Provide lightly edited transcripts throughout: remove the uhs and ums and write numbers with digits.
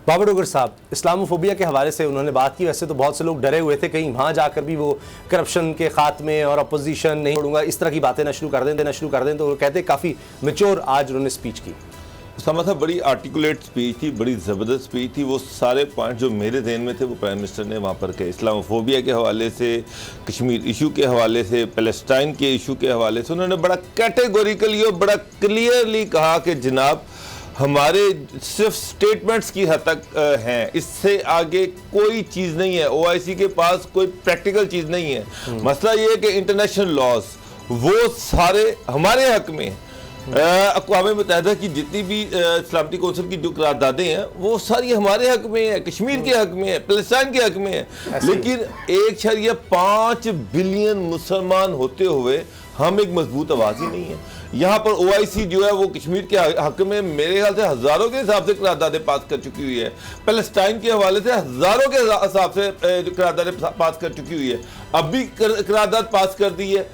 بابر ڈوگر صاحب اسلاموفوبیا کے حوالے سے انہوں نے بات کی. ویسے تو بہت سے لوگ ڈرے ہوئے تھے کہیں وہاں جا کر بھی وہ کرپشن کے خاتمے اور اپوزیشن نہیں چھوڑوں گا اس طرح کی باتیں نہ شروع کر دیں تو وہ کہتے کافی میچور آج انہوں نے اسپیچ کی. اسامہ صاحب بڑی آرٹیکولیٹ سپیچ تھی, بڑی زبردست سپیچ تھی. وہ سارے پوائنٹ جو میرے ذہن میں تھے وہ پرائم منسٹر نے وہاں پر کہے. اسلاموفوبیا کے حوالے سے, کشمیر ایشو کے حوالے سے, پیلسٹائن کے ایشو کے حوالے سے انہوں نے بڑا کیٹیگوریکلی اور بڑا کلیئرلی کہا کہ جناب ہمارے صرف سٹیٹمنٹس کی حد تک ہیں, اس سے آگے کوئی چیز نہیں ہے. او آئی سی کے پاس کوئی پریکٹیکل چیز نہیں ہے. مسئلہ یہ ہے کہ انٹرنیشنل لاز وہ سارے ہمارے حق میں ہیں. اقوام متحدہ کی جتنی بھی سلامتی کونسل کی جو قراردادیں ہیں وہ ساری ہمارے حق میں ہیں, کشمیر کے حق میں ہیں, فلسطین کے حق میں ہیں. لیکن 1.5 بلین مسلمان ہوتے ہوئے ہم ایک مضبوط آواز ہی نہیں ہے. یہاں پر او آئی سی جو ہے وہ کشمیر کے حق میں میرے خیال سے ہزاروں کے حساب سے قراردادیں پاس کر چکی ہوئی ہے. فلسطین کے حوالے سے ہزاروں کے حساب سے قراردادیں پاس کر چکی ہوئی ہے. اب بھی قرارداد پاس کر دی ہے.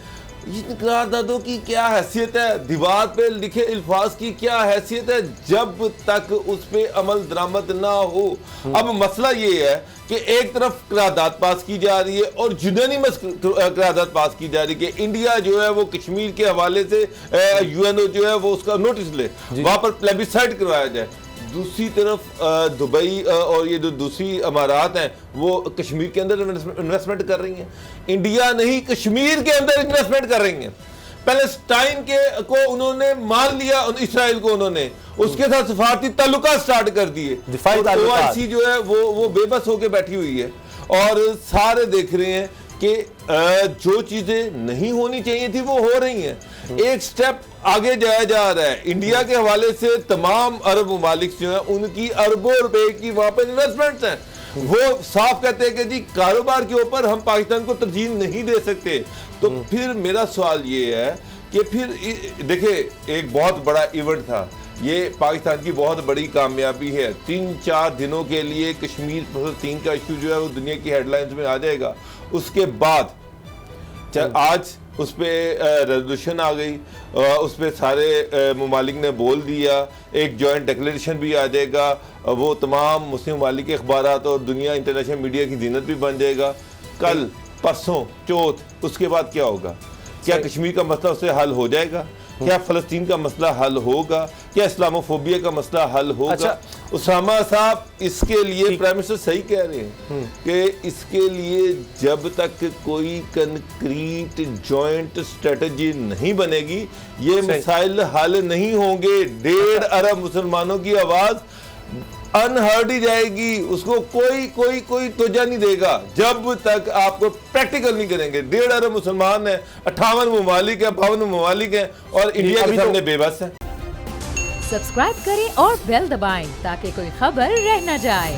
یہ قراردادوں کی کیا حیثیت ہے, دیوار پہ لکھے الفاظ کی کیا حیثیت ہے جب تک اس پہ عمل درآمد نہ ہو. اب مسئلہ یہ ہے کہ ایک طرف قرارداد پاس کی جا رہی ہے اور یونینیمس قرارداد پاس کی جا رہی ہے کہ انڈیا جو ہے وہ کشمیر کے حوالے سے یو این او جو ہے وہ اس کا نوٹس لے, وہاں پر پلیبیسائٹ کروایا جائے. دوسری طرف دبئی اور یہ جو دوسری امارات ہیں وہ کشمیر کے اندر انویسٹمنٹ کر رہی ہیں. انڈیا نہیں, کشمیر کے اندر انویسٹمنٹ کر رہی ہیں. پیلسٹائن کو انہوں نے مان لیا, اسرائیل کو انہوں نے اس کے ساتھ سفارتی تعلقات سٹارٹ کر دیے. او آئی سی جو ہے وہ بے بس ہو کے بیٹھی ہوئی ہے اور سارے دیکھ رہے ہیں کہ جو چیزیں نہیں ہونی چاہیے تھی وہ ہو رہی ہیں. ایک سٹیپ آگے جایا جا رہا ہے. انڈیا کے حوالے سے تمام عرب ممالک جو ہیں ان کی اربوں روپے کی وہاں پہ انویسٹمنٹس ہیں. وہ صاف کہتے ہیں کہ جی کاروبار کے اوپر ہم پاکستان کو ترجیح نہیں دے سکتے. تو پھر میرا سوال یہ ہے کہ پھر دیکھیں ایک بہت بڑا ایونٹ تھا, یہ پاکستان کی بہت بڑی کامیابی ہے. 3-4 دنوں کے لیے کشمیر فلسطین کا ایشو جو ہے وہ دنیا کی ہیڈ لائنز میں آ جائے گا. اس کے بعد آج اس پہ ریزولوشن آ گئی, اس پہ سارے ممالک نے بول دیا, ایک جوائنٹ ڈیکلیریشن بھی آ جائے گا, وہ تمام مسلم ممالک کے اخبارات اور دنیا انٹرنیشنل میڈیا کی زینت بھی بن جائے گا. کل پرسوں چوتھ اس کے بعد کیا ہوگا؟ کیا کشمیر کا مسئلہ اس سے حل ہو جائے گا؟ کیا فلسطین کا مسئلہ حل ہوگا؟ کیا اسلاموفوبیا کا مسئلہ حل ہوگا؟ اسامہ صاحب اس کے لیے پرائم منسٹر صحیح کہہ رہے ہیں کہ اس کے لیے جب تک کوئی کنکریٹ جوائنٹ اسٹریٹجی نہیں بنے گی یہ مسائل حل نہیں ہوں گے. 1.5 ارب مسلمانوں کی آواز انہرڈ ہی جائے گی, اس کو کوئی توجہ نہیں دے گا جب تک آپ کو پریکٹیکل نہیں کریں گے. 1.5 ارب مسلمان ہیں, 58 ممالک ہیں, 52 ممالک ہیں اور انڈیا کے سامنے بے بس ہیں. سبسکرائب کریں اور بیل دبائیں تاکہ کوئی خبر رہ نہ جائے.